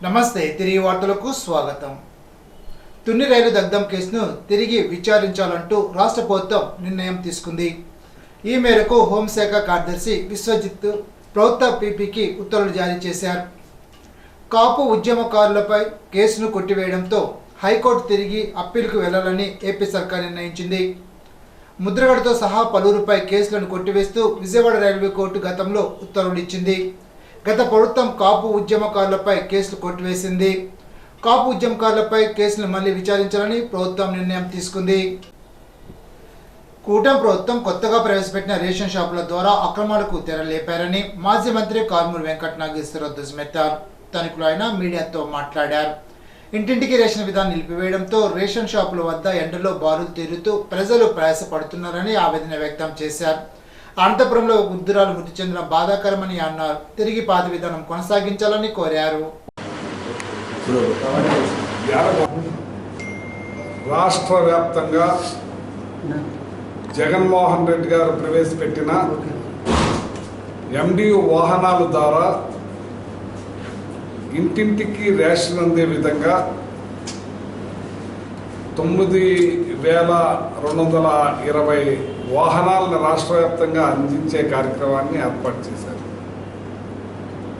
నమస్తే తిరిగి వార్తలకు స్వాగతం. తుని రైలు దగ్ధం కేసును తిరిగి విచారించాలంటూ రాష్ట్ర ప్రభుత్వం నిర్ణయం తీసుకుంది. ఈ మేరకు హోంశాఖ కార్యదర్శి విశ్వజిత్ ప్రభుత్వ పీపీకి ఉత్తర్వులు జారీ చేశారు. కాపు ఉద్యమకారులపై కేసును కొట్టివేయడంతో హైకోర్టు తిరిగి అప్పీల్కు వెళ్లాలని ఏపీ సర్కార్ నిర్ణయించింది. ముద్రగడతో సహా పలువురుపై కేసులను కొట్టివేస్తూ విజయవాడ రైల్వే కోర్టు గతంలో ఉత్తర్వులు ఇచ్చింది. గత ప్రభుత్వం కాపు ఉద్యమకారులపై కేసులు కొట్టివేసింది. కాపు ఉద్యమకారులపై కేసులు మళ్లీ విచారించాలని ప్రభుత్వం నిర్ణయం తీసుకుంది. కూటమి ప్రభుత్వం కొత్తగా ప్రవేశపెట్టిన రేషన్ షాపుల ద్వారా అక్రమాలకు తెరలేపారని మాజీ మంత్రి కారుమూరి వెంకట నాగేశ్వరరావు ధ్వజమెత్తారు. తణుకులో ఆయన మీడియాతో మాట్లాడారు. ఇంటింటికి రేషన్ విధానం నిలిపివేయడంతో రేషన్ షాపుల వద్ద ఎండలో బారులు తీరుతూ ప్రజలు ప్రయాసపడుతున్నారని ఆవేదన వ్యక్తం చేశారు. అనంతపురంలో వృద్ధురాలు మృతి చెందడం బాధాకరమని అన్నారు. తిరిగి పాత విధానం కొనసాగించాలని కోరారు. రాష్ట్ర వ్యాప్తంగా జగన్మోహన్ రెడ్డి గారు ప్రవేశపెట్టిన ఎండియు వాహనాల ద్వారా ఇంటింటికి రేషన్ అందే విధంగా 9,220 వాహనాలను రాష్ట్ర వ్యాప్తంగా అందించే కార్యక్రమాన్ని ఏర్పాటు చేశారు.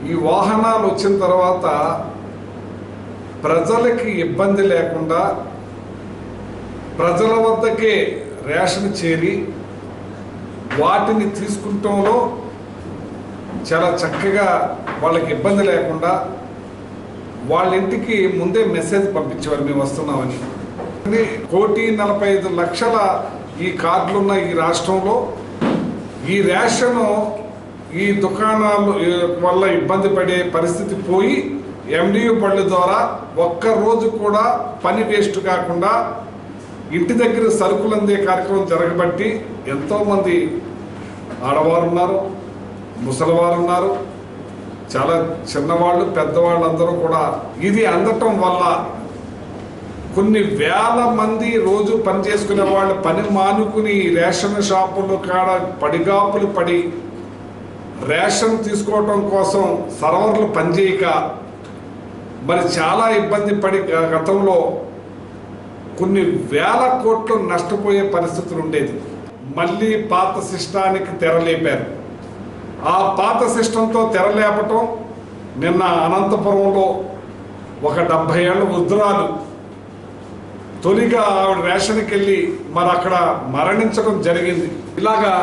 ఈ వాహనాలు వచ్చిన తర్వాత ప్రజలకి ఇబ్బంది లేకుండా ప్రజల వద్దకే రేషన్ చేరి వాటిని తీసుకుంటంలో చాలా చక్కగా వాళ్ళకి ఇబ్బంది లేకుండా వాళ్ళ ఇంటికి ముందే మెసేజ్ పంపించేవారు, మేము వస్తున్నామని. 1,45,00,000 ఈ కార్డులున్న ఈ రాష్ట్రంలో ఈ రేషను ఈ దుకాణాలు వల్ల ఇబ్బంది పడే పరిస్థితి పోయి ఎండియు బళ్ళ ద్వారా ఒక్కరోజు కూడా పని వేస్ట్ కాకుండా ఇంటి దగ్గర సరుకులు అందే కార్యక్రమం జరగబట్టి ఎంతోమంది ఆడవారు ఉన్నారు, ముసలివారు ఉన్నారు, చాలా చిన్నవాళ్ళు పెద్దవాళ్ళు అందరూ కూడా ఇది అందటం వల్ల కొన్ని వేల మంది రోజు పని చేసుకునే వాళ్ళు పని మానుకుని రేషన్ షాపులు కాడ పడిగాపులు పడి రేషన్ తీసుకోవటం కోసం సర్వర్లు పనిచేయక మరి చాలా ఇబ్బంది పడి గతంలో కొన్ని వేల కోట్లు నష్టపోయే పరిస్థితులు ఉండేది. మళ్ళీ పాత సిస్టానికి తెరలేపారు. ఆ పాత సిస్టంతో తెరలేపటం నిన్న అనంతపురంలో ఒక 70 ఏళ్ల వృద్ధురాలు తొలిగా ఆవిడ రేషన్కి వెళ్ళి మరి అక్కడ మరణించడం జరిగింది. ఇలాగా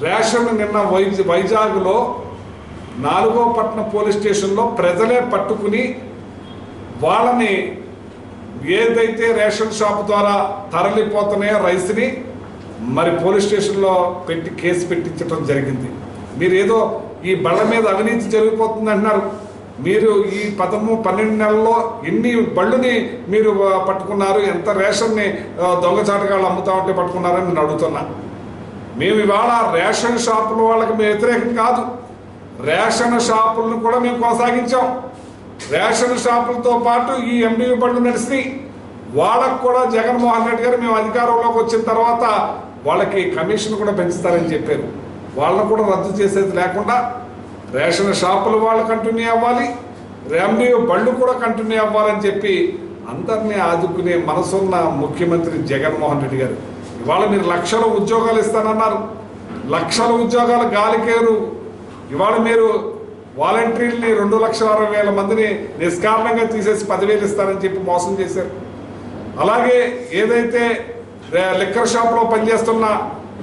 రేషన్ నిన్న వైజాగ్లో 4వ పట్టణ పోలీస్ స్టేషన్లో ప్రజలే పట్టుకుని వాళ్ళని ఏదైతే రేషన్ షాప్ ద్వారా తరలిపోతున్నాయో రైస్ని మరి పోలీస్ స్టేషన్లో పెట్టి కేసు పెట్టించడం జరిగింది. మీరు ఏదో ఈ బళ్ళ మీద అవినీతి జరిగిపోతుంది అంటున్నారు. మీరు ఈ 12 నెలల్లో ఎన్ని బళ్ళుని మీరు పట్టుకున్నారు, ఎంత రేషన్ని దొంగచాటగాళ్ళు అమ్ముతా ఉంటే పట్టుకున్నారని నేను అడుగుతున్నా. మేము ఇవాళ రేషన్ షాపుల వాళ్ళకి మేము వ్యతిరేకం కాదు, రేషన్ షాపులను కూడా మేము కొనసాగించాం. రేషన్ షాపులతో పాటు ఈ ఎండియు బళ్ళు నడిచినాయి. వాళ్ళకు కూడా జగన్మోహన్ రెడ్డి గారు మేము అధికారంలోకి వచ్చిన తర్వాత వాళ్ళకి కమిషన్ కూడా పెంచుతారని చెప్పారు. వాళ్ళను కూడా రద్దు చేసేది లేకుండా రేషన్ షాపులు వాళ్ళు కంటిన్యూ అవ్వాలి, ఎండియు బళ్ళు కూడా కంటిన్యూ అవ్వాలని చెప్పి అందరినీ ఆదుకునే మనసున్న ముఖ్యమంత్రి జగన్మోహన్ రెడ్డి గారు ఇవాళ మీరు లక్షల ఉద్యోగాలు ఇస్తానన్నారు. లక్షల ఉద్యోగాలు గాలికేరు. ఇవాళ మీరు వాలంటీర్ని 2,60,000 మందిని నిష్కారణంగా తీసేసి 10,000 ఇస్తారని చెప్పి మోసం చేశారు. అలాగే ఏదైతే లిక్కర్ షాప్లో పనిచేస్తున్న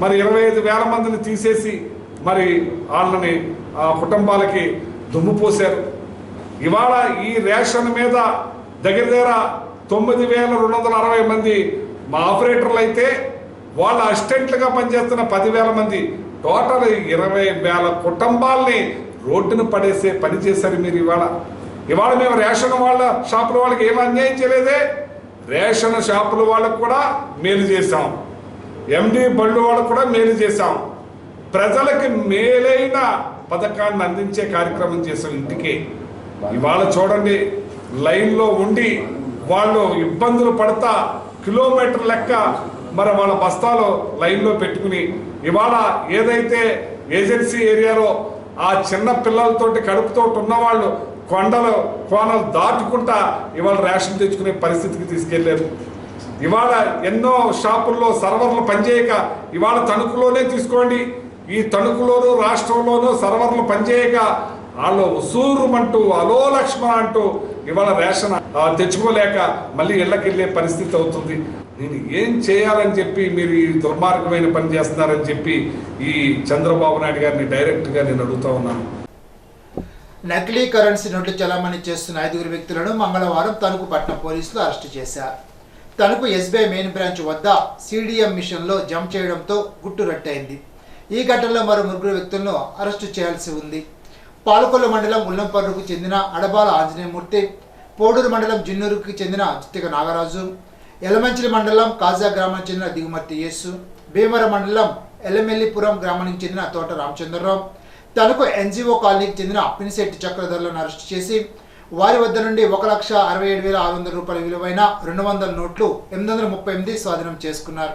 మరి 25,000 మందిని తీసేసి మరి వాళ్ళని కుటుంబాలకి దుమ్ము పోశారు. ఇవాళ ఈ రేషన్ మీద దగ్గర 9,260 మంది మా ఆపరేటర్లు అయితే వాళ్ళ అసిస్టెంట్లుగా పనిచేస్తున్న 10,000 మంది టోటల్ 20,000 కుటుంబాలని రోడ్డును పడేసే పని చేశారు మీరు. ఇవాళ మేము రేషన్ వాళ్ళ షాపుల వాళ్ళకి ఏం అన్యాయం చేయలేదే, రేషన్ షాపుల వాళ్ళకు కూడా మేలు చేశాం, ఎండి బళ్ళు వాళ్ళకు కూడా మేలు చేశాం, ప్రజలకి మేలైన పథకాన్ని అందించే కార్యక్రమం చేసాం ఇంటికి. ఇవాళ చూడండి లైన్లో ఉండి వాళ్ళు ఇబ్బందులు పడతా కిలోమీటర్ లెక్క మరి వాళ్ళ బస్తాలు లైన్లో పెట్టుకుని ఇవాళ ఏదైతే ఏజెన్సీ ఏరియాలో ఆ చిన్న పిల్లలతోటి కడుపుతోటి ఉన్నవాళ్ళు కోనలు దాటుకుంటా ఇవాళ రేషన్ తెచ్చుకునే పరిస్థితికి తీసుకెళ్లారు. ఇవాళ ఎన్నో షాపుల్లో సర్వర్లు పనిచేయక ఇవాళ తణుకులోనే తీసుకోండి, ఈ తణుకులోనూ రాష్ట్రంలోనూ సర్వర్లు పనిచేయక వాళ్ళు ఉసూరుమంటూ అలో లక్ష్మణ అంటూ ఇవాళ రేషన్ తెచ్చుకోలేక మళ్ళీ ఇళ్ళకి వెళ్ళే పరిస్థితి అవుతుంది. నేను ఏం చేయాలని చెప్పి మీరు ఈ దుర్మార్గమైన పని చేస్తున్నారని చెప్పి ఈ చంద్రబాబు నాయుడు గారిని డైరెక్ట్గా నేను అడుగుతా ఉన్నాను. నకిలీ కరెన్సీ నోట్లు చలామణి చేస్తున్న 5 వ్యక్తులను మంగళవారం తణుకు పట్టణ పోలీసులు అరెస్టు చేశారు. తణుకు ఎస్బీఐ మెయిన్ బ్రాంచ్ వద్ద సిడిఎం మిషన్లో జమ చేయడంతో గుట్టు రట్టయింది. ఈ ఘటనలో మరో 3 వ్యక్తులను అరెస్టు చేయాల్సి ఉంది. పాలకొల్లు మండలం ఉల్లంపర్రుకు చెందిన అడబాల ఆంజనేయమూర్తి, పోడూరు మండలం జిన్నూరుకు చెందిన జిత్తిక నాగరాజు, ఎలమంచిలి మండలం కాజా గ్రామానికి చెందిన దిగుమర్తి యేసు, భీమవరం మండలం ఎల్లమెల్లిపురం గ్రామానికి చెందిన తోట రామచంద్రరావు, తణుకు ఎన్జిఓ కాలనీకి చెందిన పినిశెట్టి చక్రధర్లను అరెస్టు చేసి వారి వద్ద నుండి 1,67,600 రూపాయల విలువైన 200 నోట్లు 838 స్వాధీనం చేసుకున్నారు.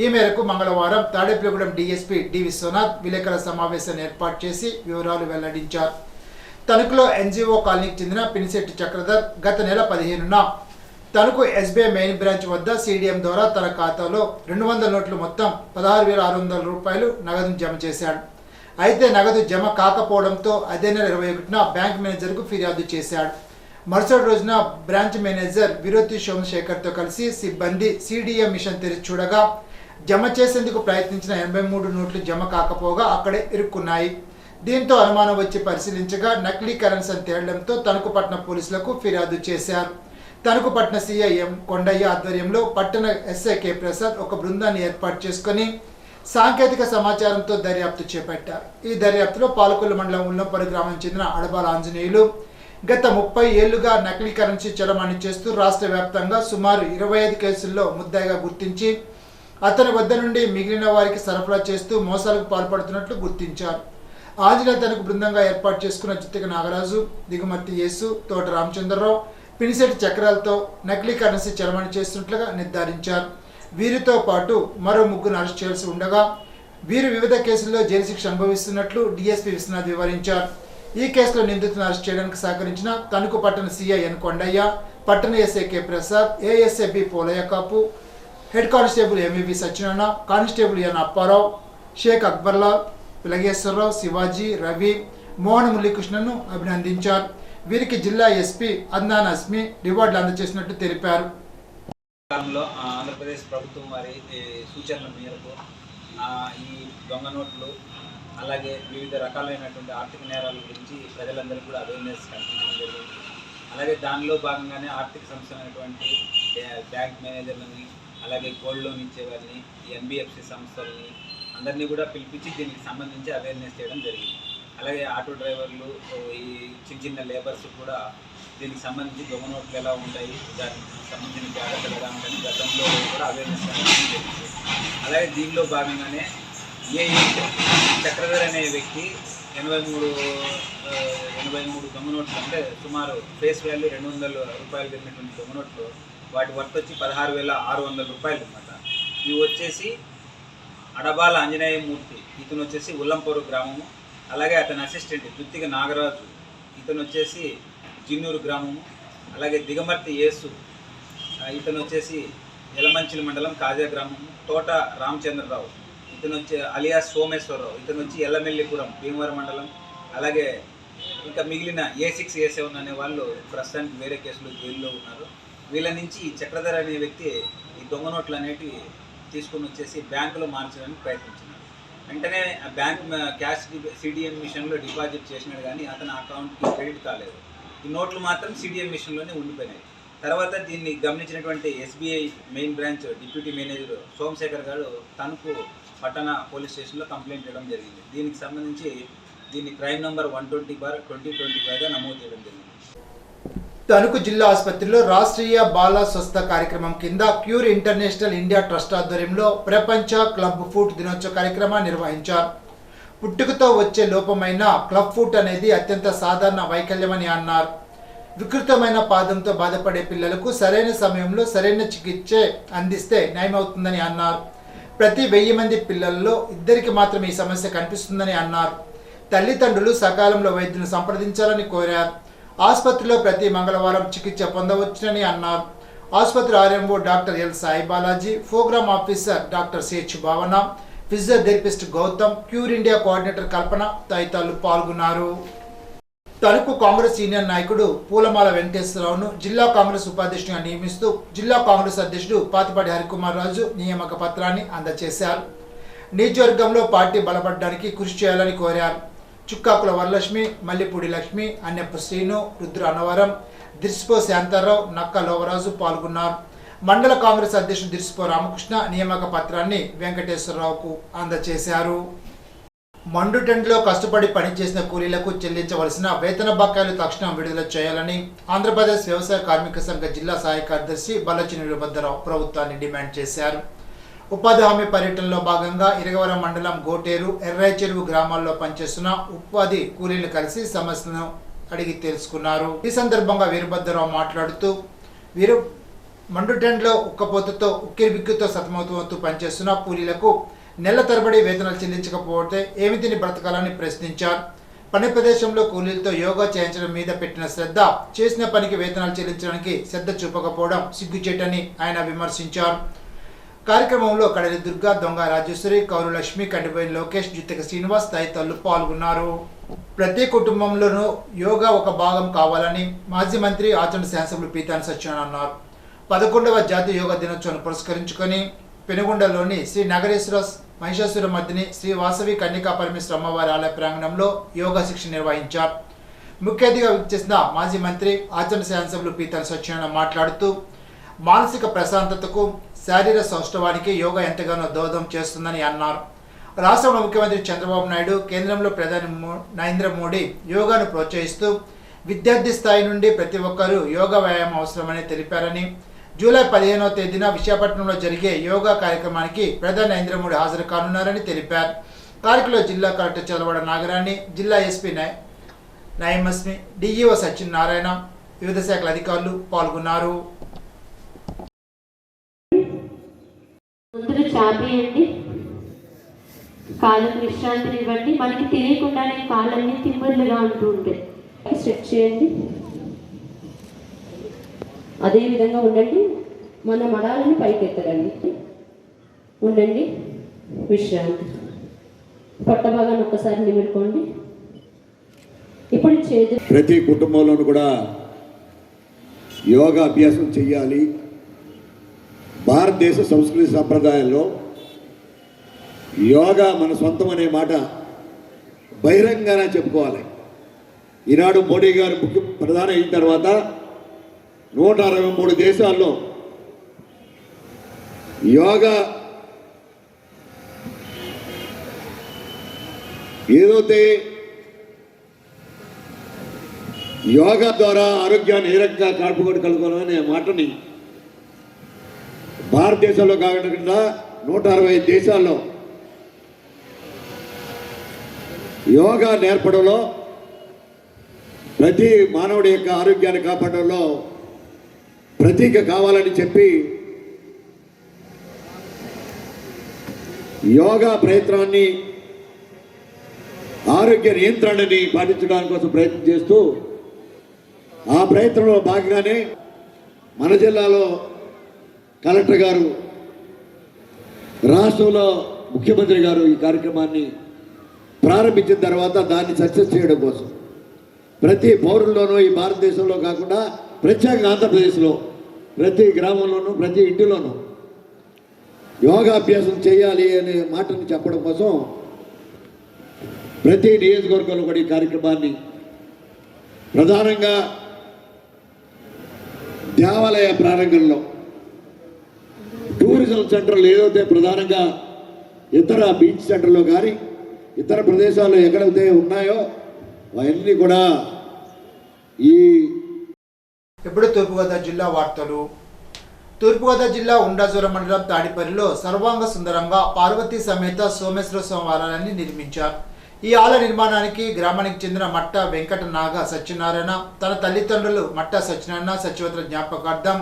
ఈ మేరకు మంగళవారం తాడేపల్లిగూడెం డీఎస్పీ డి విశ్వనాథ్ విలేకరుల సమావేశాన్ని ఏర్పాటు చేసి వివరాలు వెల్లడించారు. తణుకులో ఎన్జిఓ కాలనీకి చెందిన పినిశెట్టి చక్రధర్ గత నెల 15న తణుకు ఎస్బీఐ మెయిన్ బ్రాంచ్ వద్ద సిడిఎం ద్వారా తన ఖాతాలో 200 నోట్లు మొత్తం 16,600 రూపాయలు నగదును జమ చేశాడు. అయితే నగదు జమ కాకపోవడంతో అదే నెల 21న బ్యాంక్ మేనేజర్కు ఫిర్యాదు చేశాడు. మరుసటి రోజున బ్రాంచ్ మేనేజర్ విరోతి సోమశేఖర్తో కలిసి సిబ్బంది సిడిఎం మిషన్ తెరిచి చూడగా జమ చేసేందుకు ప్రయత్నించిన 83 నోట్లు జమ కాకపోగా అక్కడే ఇరుక్కున్నాయి. దీంతో అనుమానం వచ్చి పరిశీలించగా నకిలీ కరెన్సీ అని తేలడంతో తణుకు పట్టణ పోలీసులకు ఫిర్యాదు చేశారు. తణుకు పట్టణ సిఐ ఎం కొండయ్య ఆధ్వర్యంలో పట్టణ ఎస్ఐ కె ప్రసాద్ ఒక బృందాన్ని ఏర్పాటు చేసుకుని సాంకేతిక సమాచారంతో దర్యాప్తు చేపట్టారు. ఈ దర్యాప్తులో పాలకొల్లు మండలం ఉల్లంపల్లి గ్రామం చెందిన అడబాల ఆంజనేయులు గత 30 ఏళ్లుగా నకిలీ కరెన్సీ చలామణి చేస్తూ రాష్ట్ర వ్యాప్తంగా సుమారు 25 కేసుల్లో ముద్దాయిగా గుర్తించి అతని వద్ద నుండి మిగిలిన వారికి సరఫరా చేస్తూ మోసాలకు పాల్పడుతున్నట్లు గుర్తించారు. ఆంజనేయ తనకు బృందంగా ఏర్పాటు చేసుకున్న జిత్తిక నాగరాజు, దిగుమర్తి యేసు, తోట రామచంద్రరావు, పినిశెట్టి చక్రాలతో నకిలీ కరెన్సీ చలామణి చేస్తున్నట్లుగా నిర్ధారించారు. వీరితో పాటు మరో 3 అరెస్ట్ చేయాల్సి ఉండగా వీరు వివిధ కేసుల్లో జైలు శిక్ష అనుభవిస్తున్నట్లు డీఎస్పీ విశ్వనాథ్ వివరించారు. ఈ కేసులో నిందితులను అరెస్ట్ చేయడానికి సహకరించిన తణుకు పట్టణ సిఐ ఎన్ కొండయ్య, పట్టణ SI K Prasad, ASI B Polaiah Kapu, head constable MVV Satyanarayana, constable N Apparao, Sheikh Akbarlal, Pilageswararao, Shivaji, Ravi, Mohan మురళీకృష్ణను అభినందించారు. వీరికి జిల్లా ఎస్పీ అద్నాన్ అస్మి రివార్డులు అందజేసినట్టు తెలిపారు. ఆంధ్రప్రదేశ్ ప్రభుత్వం వారి సూచనల మేరకు ఈ దొంగ నోట్లు అలాగే వివిధ రకాలైనటువంటి ఆర్థిక నేరాల గురించి ప్రజలందరికీ కూడా అవేర్నెస్ కల్పించడం జరిగింది. అలాగే దానిలో భాగంగానే ఆర్థిక సంస్థలైనటువంటి బ్యాంక్ మేనేజర్లని, అలాగే గోల్డ్ లోన్ ఇచ్చేవారిని, ఎన్బిఎఫ్సి సంస్థలని అందరినీ కూడా పిలిపించి దీనికి సంబంధించి అవేర్నెస్ చేయడం జరిగింది. అలాగే ఆటో డ్రైవర్లు, ఈ చిన్న లేబర్స్ కూడా దీనికి సంబంధించి దొంగ నోట్లు ఎలా ఉంటాయి, దానికి సంబంధించిన జాగ్రత్తలు ఎలా ఉంటాయని గతంలో కూడా అవేర్నెస్ జరిగింది. అలాగే దీనిలో భాగంగానే చక్రధర్ అనే వ్యక్తి 83 దొంగ నోట్లు, అంటే సుమారు ఫేస్ వాల్యూ 200 రూపాయలు జరిగినటువంటి దొంగ నోట్లు, వాటి వర్త్ వచ్చి 16,600 రూపాయలు అనమాట. ఇవి వచ్చేసి అడబాల ఆంజనేయమూర్తి, ఇతను వచ్చేసి ఉల్లంపూరు గ్రామము. అలాగే అతని అసిస్టెంట్ జిత్తిక నాగరాజు, ఇతను వచ్చేసి జిన్నూరు గ్రామము. అలాగే దిగమర్తి యేసు, ఇతను వచ్చేసి ఎలమంచిలి మండలం కాజా గ్రామము. తోట రామచంద్రరావు, ఇతను వచ్చి అలియాస్ సోమేశ్వరరావు, ఇతను వచ్చి ఎల్లమెల్లిపురం భీమవరం మండలం. అలాగే ఇంకా మిగిలిన A6 A7 అనే వాళ్ళు ప్రస్తుతానికి వేరే కేసులు జైల్లో ఉన్నారు. వీళ్ళ నుంచి ఈ చక్రధర్ అనే వ్యక్తి ఈ దొంగ నోట్లు అనేటివి తీసుకుని వచ్చేసి బ్యాంకులో మార్చడానికి ప్రయత్నించినాడు. వెంటనే ఆ బ్యాంక్ క్యాష్ సిడిఎం మిషన్లో డిపాజిట్ చేసినాడు, కానీ అతని అకౌంట్కి క్రెడిట్ కాలేదు. ఈ నోట్లు మాత్రం సిడిఎం మిషన్లోనే ఉండిపోయినాయి. తర్వాత దీన్ని గమనించినటువంటి SBI main branch deputy manager Somasekhar గారు తణుకు పట్టణ పోలీస్ స్టేషన్లో కంప్లైంట్ చేయడం జరిగింది. దీనికి సంబంధించి దీన్ని క్రైమ్ నంబర్ 120/2025గా నమోదు చేయడం జరిగింది. తణుకు జిల్లా ఆసుపత్రిలో రాష్ట్రీయ బాల స్వస్థ కార్యక్రమం కింద క్యూర్ ఇంటర్నేషనల్ ఇండియా ట్రస్ట్ ఆధ్వర్యంలో ప్రపంచ క్లబ్ ఫుట్ దినోత్సవ కార్యక్రమాన్ని నిర్వహించారు. పుట్టుకతో వచ్చే లోపమైన క్లబ్ ఫుట్ అనేది అత్యంత సాధారణ వైకల్యమని అన్నారు. వికృతమైన పాదంతో బాధపడే పిల్లలకు సరైన సమయంలో సరైన చికిత్స అందిస్తే నయమవుతుందని అన్నారు. ప్రతి 1000 మంది పిల్లల్లో 2కి మాత్రమే ఈ సమస్య కనిపిస్తుందని అన్నారు. తల్లిదండ్రులు సకాలంలో వైద్యులను సంప్రదించాలని కోరారు. ఆసుపత్రిలో ప్రతి మంగళవారం చికిత్స పొందవచ్చునని అన్నారు. ఆసుపత్రి RMO doctor L Sai Balaji, programme officer doctor CH Bhavana, physiotherapist Gautam, Cure India coordinator Kalpana తదితరులు పాల్గొన్నారు. తణుకు కాంగ్రెస్ సీనియర్ నాయకుడు పూలమాల వెంకటేశ్వరరావును జిల్లా కాంగ్రెస్ ఉపాధ్యక్షుడిగా నియమిస్తూ జిల్లా కాంగ్రెస్ అధ్యక్షుడు పాతిపాటి హరికుమార్ రాజు నియామక పత్రాన్ని అందజేశారు. నియోజకవర్గంలో పార్టీ బలపడడానికి కృషి చేయాలని కోరారు. చుక్కాకుల వరలక్ష్మి, మల్లిపూడి లక్ష్మి, అన్నెప్ప శ్రీను, రుద్ర అన్నవరం, దిర్సిపో శాంతారావు, నక్క లోవరాజు పాల్గొన్నారు. మండల కాంగ్రెస్ అధ్యక్షుడు దిర్సిపో రామకృష్ణ నియామక పత్రాన్ని వెంకటేశ్వరరావుకు అందజేశారు. మండుటెంట్లో కష్టపడి పనిచేసిన కూలీలకు చెల్లించవలసిన వేతన బకాయిలు తక్షణం విడుదల చేయాలని ఆంధ్రప్రదేశ్ వ్యవసాయ కార్మిక సంఘ జిల్లా సహాయ కార్యదర్శి బల్లచిని వీరభద్రరావు ప్రభుత్వాన్ని డిమాండ్ చేశారు. ఉపాధి హామీ పర్యటనలో భాగంగా ఇరగవరం మండలం గోటేరు, ఎర్రాయి చెరువు గ్రామాల్లో పనిచేస్తున్న ఉపాధి కూలీలు కలిసి సమస్యలను అడిగి తెలుసుకున్నారు. ఈ సందర్భంగా వీరభద్రరావు మాట్లాడుతూ మండుటెంట్లో ఉక్కపోతతో ఉక్కిరిబిక్కితో సతమతమవుతూ పనిచేస్తున్న కూలీలకు నెల తరబడి వేతనాలు చెల్లించకపోతే ఏమి తిని బ్రతకాలని ప్రశ్నించారు. పని ప్రదేశంలో కూలీలతో యోగా చేయించడం మీద పెట్టిన శ్రద్ధ, చేసిన పనికి వేతనాలు చెల్లించడానికి శ్రద్ధ చూపకపోవడం సిగ్గుచేటని ఆయన విమర్శించారు. కార్యక్రమంలో కడలి దుర్గా, దొంగ రాజేశ్వరి, కౌరు లక్ష్మి, కండిపోయిన లోకేష్, జుత్తక శ్రీనివాస్ తదితరులు పాల్గొన్నారు. ప్రతి కుటుంబంలోనూ యోగా ఒక భాగం కావాలని మాజీ మంత్రి ఆచరణ శాసనసభ్యులు పీతాని సత్యనారాయణ అన్నారు. 11వ జాతీయ యోగా దినోత్సవాన్ని పురస్కరించుకొని పెనుగొండలోని శ్రీ నగరేశ్వర మహిషాసుర మర్దిని శ్రీ వాసవి కన్యకా పరమేశ్వర అమ్మవారి ఆలయ ప్రాంగణంలో యోగా శిక్షణ నిర్వహించారు. ముఖ్య అతిథిగా విచ్చేసిన మాజీ మంత్రి ఆచరణ శాసనసభ్యులు పీతాని సత్యనారాయణ మాట్లాడుతూ మానసిక ప్రశాంతతకు, శారీరక సౌష్ఠవానికి యోగా ఎంతగానో దోహదం చేస్తుందని అన్నారు. రాష్ట్రంలో ముఖ్యమంత్రి చంద్రబాబు నాయుడు, కేంద్రంలో ప్రధాని నరేంద్ర మోడీ యోగాను ప్రోత్సహిస్తూ విద్యార్థి స్థాయి నుండి ప్రతి ఒక్కరూ యోగా వ్యాయామం అవసరమని తెలిపారని, జూలై 15వ తేదీన విశాఖపట్నంలో జరిగే యోగా కార్యక్రమానికి ప్రధాని నరేంద్ర మోడీ హాజరు కానున్నారని తెలిపారు. కార్యక్రమంలో జిల్లా కలెక్టర్ చలవాడ నాగరాణి, జిల్లా ఎస్పీ నయమస్మి, డిఈఓ సత్యనారాయణ, వివిధ శాఖల అధికారులు పాల్గొన్నారు. చాపేయండి, కాళ్ళకు విశ్రాంతిని ఇవ్వండి. మనకి తెలియకుండానే కాళ్ళన్నీ తిమ్మర్లుగా ఉంటూ ఉంటాయి. స్ట్రెచ్ చేయండి, అదే విధంగా ఉండండి. మన మడాలని పైకి ఎత్తరండి, ఉండండి, విశ్రాంతి. పొట్ట భాగాన్ని ఒక్కసారి నిమిడుకోండి. ఇప్పుడు చేతులు ప్రతి కుటుంబంలోనూ కూడా యోగా అభ్యాసం చెయ్యాలి. భారతదేశ సంస్కృతి సంప్రదాయాల్లో యోగా మన సొంతం అనే మాట బహిరంగంగానే చెప్పుకోవాలి. ఈనాడు మోడీ గారు ప్రధాని అయిన తర్వాత 163 దేశాల్లో యోగా ఏదైతే యోగా ద్వారా ఆరోగ్యాన్ని ఏ రకంగా కాపాడుకోగలగలనే మాటని భారతదేశంలో కాకుండా 165 దేశాల్లో యోగా నేర్పడంలో, ప్రతి మానవుడి యొక్క ఆరోగ్యాన్ని కాపాడడంలో ప్రతీక కావాలని చెప్పి యోగా ప్రయత్నాన్ని, ఆరోగ్య నియంత్రణని పాటించడానికి కోసం ప్రయత్నం చేస్తూ ఆ ప్రయత్నంలో భాగంగానే మన జిల్లాలో కలెక్టర్ గారు, రాష్ట్రంలో ముఖ్యమంత్రి గారు ఈ కార్యక్రమాన్ని ప్రారంభించిన తర్వాత దాన్ని సక్సెస్ చేయడం కోసం ప్రతి పౌరుల్లోనూ, ఈ భారతదేశంలో కాకుండా ప్రత్యేకంగా ఆంధ్రప్రదేశ్లో ప్రతి గ్రామంలోనూ, ప్రతి ఇంటిలోనూ యోగాభ్యాసం చేయాలి అనే మాటను చెప్పడం కోసం ప్రతి నియోజకవర్గంలో కూడా ఈ కార్యక్రమాన్ని ప్రధానంగా దేవాలయ ప్రారంభంలో, టూరిజం సెంటర్లు ఏదైతే ప్రధానంగా ఇతర బీచ్ సెంటర్లో కానీ ఇతర ప్రదేశాల్లో ఎక్కడైతే ఉన్నాయో అవన్నీ కూడా ఈ ఇప్పుడు తూర్పుగోదావరి జిల్లా వార్తలు. తూర్పుగోదావరి జిల్లా ఉండాజూరం మండలం తాడిపల్లిలో సర్వాంగ సుందరంగా పార్వతీ సమేత సోమేశ్వర స్వామి ఆలయాన్ని నిర్మించారు. ఈ ఆలయ నిర్మాణానికి గ్రామానికి చెందిన మట్ట వెంకట నాగ సత్యనారాయణ తన తల్లిదండ్రులు మట్ట సత్యనారాయణ సచివతుల జ్ఞాపకార్థం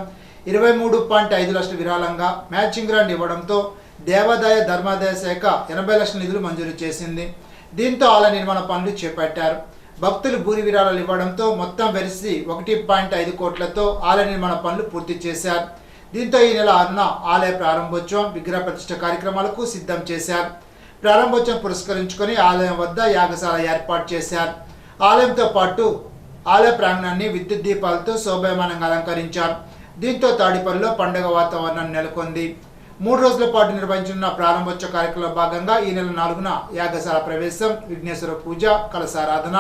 23.5 లక్షల విరాళంగా మ్యాచింగ్ గ్రాంట్ ఇవ్వడంతో దేవాదాయ ధర్మాదాయ శాఖ 80 లక్షల నిధులు మంజూరు చేసింది. దీంతో ఆలయ నిర్మాణ పనులు చేపట్టారు. భక్తులు భూరి విరాళాలు ఇవ్వడంతో మొత్తం వెలిసి 1.5 కోట్లతో ఆలయ నిర్మాణ పనులు పూర్తి చేశారు. దీంతో ఈ నెల 6న ఆలయ ప్రారంభోత్సవం, విగ్రహ ప్రతిష్ఠ కార్యక్రమాలకు సిద్ధం చేశారు. ప్రారంభోత్సవం పురస్కరించుకొని ఆలయం వద్ద యాగశాల ఏర్పాటు చేశారు. ఆలయంతో పాటు ఆలయ ప్రాంగణాన్ని విద్యుత్ దీపాలతో శోభాయమానంగా అలంకరించారు. దీంతో తాడిపల్లిలో పండుగ వాతావరణం నెలకొంది. 3 రోజుల పాటు నిర్వహించిన ప్రారంభోత్సవ కార్యక్రమంలో భాగంగా ఈ నెల 4న యాగశాల ప్రవేశం, విఘ్నేశ్వర పూజ, కలశారాధన,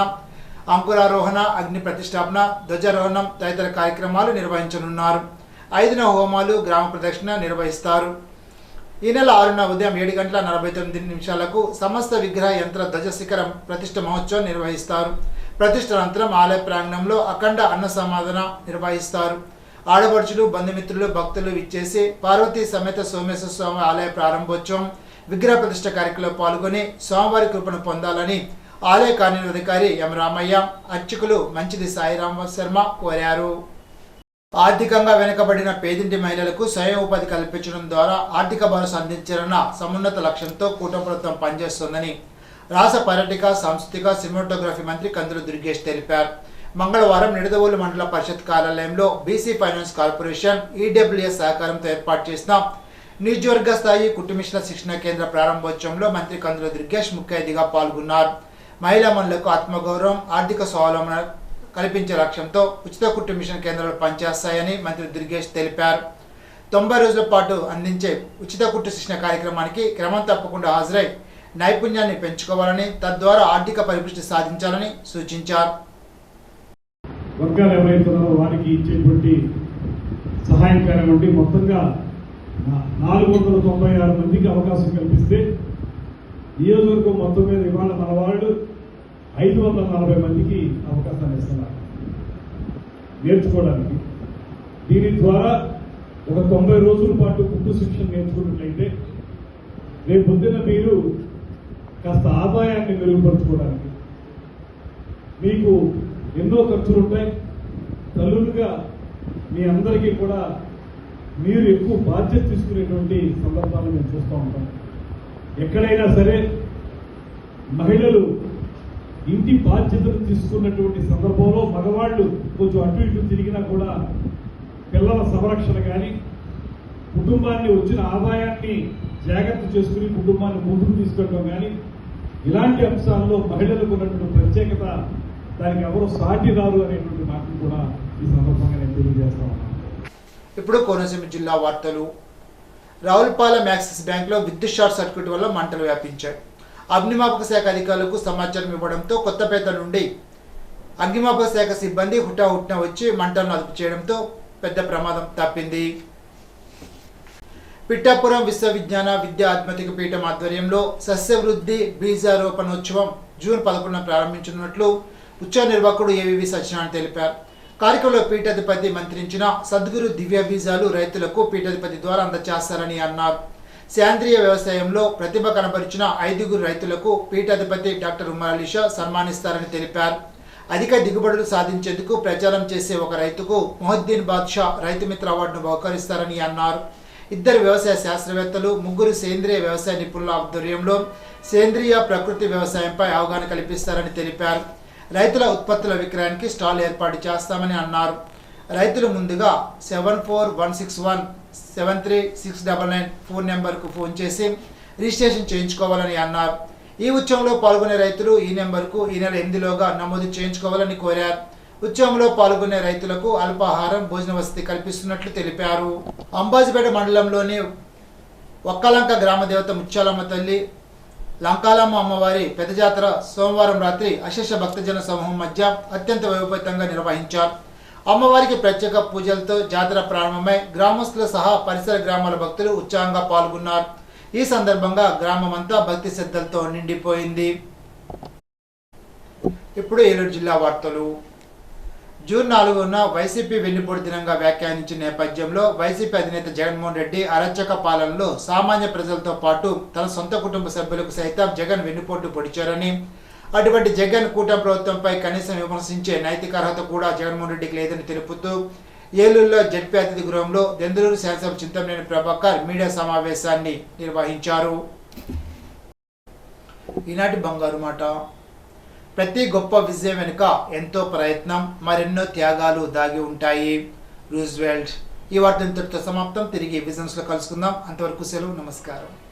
అంకురారోహణ, అగ్ని ప్రతిష్టాపన, ధ్వజారోహణం తదితర కార్యక్రమాలు నిర్వహించనున్నారు. 5న హోమాలు, గ్రామ ప్రదక్షిణ నిర్వహిస్తారు. ఈ నెల 6న ఉదయం 7:49 సమస్త విగ్రహ యంత్ర ధ్వజ శిఖరం ప్రతిష్ఠ మహోత్సవం నిర్వహిస్తారు. ప్రతిష్ఠ అనంతరం ఆలయ ప్రాంగణంలో అఖండ అన్న సమాధాన నిర్వహిస్తారు. ఆడపడుచులు, బంధుమిత్రులు, భక్తులు విచ్చేసి పార్వతీ సమేత సోమేశ్వర స్వామి ఆలయ ప్రారంభోత్సవం, విగ్రహ ప్రతిష్ఠ కార్యక్రమంలో పాల్గొని స్వామివారి కృపను పొందాలని ఆలయ కార్యనిర్వహణాధికారి ఎం రామయ్య, అర్చకులు మంచిది సాయిరామ శర్మ కోరారు. ఆర్థికంగా వెనుకబడిన పేదింటి మహిళలకు స్వయం ఉపాధి కల్పించడం ద్వారా ఆర్థిక భరోసా అందించాలన్న సమున్నత లక్ష్యంతో కూటమి ప్రభుత్వం పనిచేస్తోందని రాష్ట్ర పర్యాటక, సాంస్కృతిక, సినిమాటోగ్రఫీ మంత్రి కందుల దుర్గేష్ తెలిపారు. మంగళవారం నిడదవోలు మండల పరిషత్ కార్యాలయంలో బీసీ ఫైనాన్స్ కార్పొరేషన్ ఈడబ్ల్యూఎస్ సహకారంతో ఏర్పాటు చేసిన నియోజకవర్గ స్థాయి కుటుంబిషన్ల శిక్షణ కేంద్ర ప్రారంభోత్సవంలో మంత్రి కందుల దుర్గేష్ ముఖ్య అతిథిగా పాల్గొన్నారు. మహిళా మనులకు ఆత్మగౌరవం, ఆర్థిక స్వావలంబన కల్పించే లక్ష్యంతో ఉచిత కుటుంబిషన్ కేంద్రాలు పనిచేస్తాయని మంత్రి దుర్గేష్ తెలిపారు. 90 రోజుల పాటు అందించే ఉచిత కుట్టు శిక్షణ కార్యక్రమానికి క్రమం తప్పకుండా హాజరై నైపుణ్యాన్ని పెంచుకోవాలని, తద్వారా ఆర్థిక పరిపుష్టి సాధించాలని సూచించారు. వర్గాలు ఎవరైతున్నారో వారికి ఇచ్చేటువంటి సహాయం కానివ్వండి, మొత్తంగా 496 మందికి అవకాశం కల్పిస్తే నియోజకవర్గం మొత్తం మీద ఇవాళ మన వాళ్ళు 540 మందికి అవకాశాన్ని ఇస్తున్నారు నేర్చుకోవడానికి. దీని ద్వారా ఒక 90 రోజుల పాటు కుట్టు శిక్షణ నేర్చుకున్నట్లయితే రేపు పొద్దున్న మీరు కాస్త ఆదాయాన్ని మెరుగుపరచుకోవడానికి మీకు ఎన్నో ఖర్చులు ఉంటాయి. తల్లులుగా మీ అందరికీ కూడా మీరు ఎక్కువ బాధ్యత తీసుకునేటువంటి సందర్భాలు మేము చూస్తూ ఉంటాం. ఎక్కడైనా సరే మహిళలు ఇంటి బాధ్యతలు తీసుకున్నటువంటి సందర్భంలో మగవాళ్ళు కొంచెం అటు ఇటు తిరిగినా కూడా పిల్లల సంరక్షణ కానీ, కుటుంబాన్ని వచ్చిన ఆదాయాన్ని జాగ్రత్త చేసుకుని కుటుంబాన్ని ముందుకు తీసుకెళ్ళడం కానీ, ఇలాంటి అంశాల్లో మహిళలకు ఉన్నటువంటి ప్రత్యేకత దానికి ఎవరు సాటి రారు అనేటువంటి మాటను కూడా ఈ సందర్భంగా నేను తెలియజేస్తా ఉన్నాను. ఇప్పుడు కోనసీమ జిల్లా వార్తలు. రావులపాలెం యాక్సిస్ బ్యాంకులో విద్యుత్ షార్ట్ సర్క్యూట్ వల్ల మంటలు వ్యాపించాయి. అగ్నిమాపక శాఖ అధికారులకు సమాచారం ఇవ్వడంతో కొత్తపేట నుండి అగ్నిమాపక శాఖ సిబ్బంది హుటాహుటిన వచ్చి మంటలను అదుపు చేయడంతో పెద్ద ప్రమాదం తప్పింది. పిఠాపురం విశ్వవిజ్ఞాన విద్యా ఆధ్యాత్మిక పీఠం ఆధ్వర్యంలో సస్యవృద్ధి బీజారోపణోత్సవం జూన్ 11న ప్రారంభించనున్నట్లు ఉత్సవ నిర్వాహకుడు ఏవివి సత్యనారాయణ తెలిపారు. కార్యక్రమంలో పీఠాధిపతి మంత్రించిన సద్గురు దివ్య బీజాలు రైతులకు పీఠాధిపతి ద్వారా అందజేస్తారని అన్నారు. సేంద్రియ వ్యవసాయంలో ప్రతిభ కనబరిచిన 5 రైతులకు పీఠాధిపతి డాక్టర్ ఉమర్ అలీషా సన్మానిస్తారని తెలిపారు. అధిక దిగుబడులు సాధించేందుకు ప్రచారం చేసే ఒక రైతుకు మొహద్దీన్ బాద్షా రైతు మిత్ర అవార్డును బహుకరిస్తారని అన్నారు. 2 వ్యవసాయ శాస్త్రవేత్తలు, 3 సేంద్రియ వ్యవసాయ నిపుణుల ఆధ్వర్యంలో సేంద్రియ ప్రకృతి వ్యవసాయంపై అవగాహన కల్పిస్తారని తెలిపారు. రైతుల ఉత్పత్తుల విక్రయానికి స్టాల్ ఏర్పాటు చేస్తామని అన్నారు. రైతులు ముందుగా 7416173699 ఫోన్ నెంబర్కు ఫోన్ చేసి రిజిస్ట్రేషన్ చేయించుకోవాలని అన్నారు. ఈ ఉత్సవంలో పాల్గొనే రైతులు ఈ నెంబర్కు ఈ నెల 8లోగా నమోదు చేయించుకోవాలని కోరారు. ఉత్సవంలో పాల్గొనే రైతులకు అల్పాహారం, భోజన వసతి కల్పిస్తున్నట్లు తెలిపారు. అంబాజీపేట మండలంలోని ఒక్కలంక గ్రామ దేవత ముత్యాలమ్మ తల్లి లంకాలమ్మ అమ్మవారి పెద్ద జాతర సోమవారం రాత్రి అశేష భక్తజన సమూహం మధ్య అత్యంత వైభవంతంగా నిర్వహించారు. అమ్మవారికి ప్రత్యేక పూజలతో జాతర ప్రారంభమై గ్రామస్తుల సహా పరిసర గ్రామాల భక్తులు ఉత్సాహంగా పాల్గొన్నారు. ఈ సందర్భంగా గ్రామమంతా భక్తి శ్రద్ధలతో నిండిపోయింది. ఇప్పుడు ఏలూరు జిల్లా వార్తలు. జూన్ 4న వైసీపీ వెన్నుపోటు దినంగా వ్యాఖ్యానించిన నేపథ్యంలో వైసీపీ అధినేత జగన్మోహన్ రెడ్డి అరాచక పాలనలో సామాన్య ప్రజలతో పాటు తన సొంత కుటుంబ సభ్యులకు సైతం జగన్ వెన్నుపోటు పొడిచారని, అటువంటి జగన్ కూటమి ప్రభుత్వంపై కనీసం విమర్శించే నైతిక అర్హత కూడా జగన్మోహన్ రెడ్డికి లేదని తెలుపుతూ ఏలూరులో జడ్పీ అతిథి గృహంలో దెందులూరు శాసనసభ చింతమనేని ప్రభాకర్ మీడియా సమావేశాన్ని నిర్వహించారు. ఈనాటి బంగారు మాట. ప్రతి గొప్ప విజయం వెనుక ఎంతో ప్రయత్నం, మరెన్నో త్యాగాలు దాగి ఉంటాయి. రూజ్వెల్ట్. ఈ వార్త ఇంతటితో సమాప్తం. తిరిగి విజన్స్లో కలుసుకుందాం. అంతవరకు సెలవు. నమస్కారం.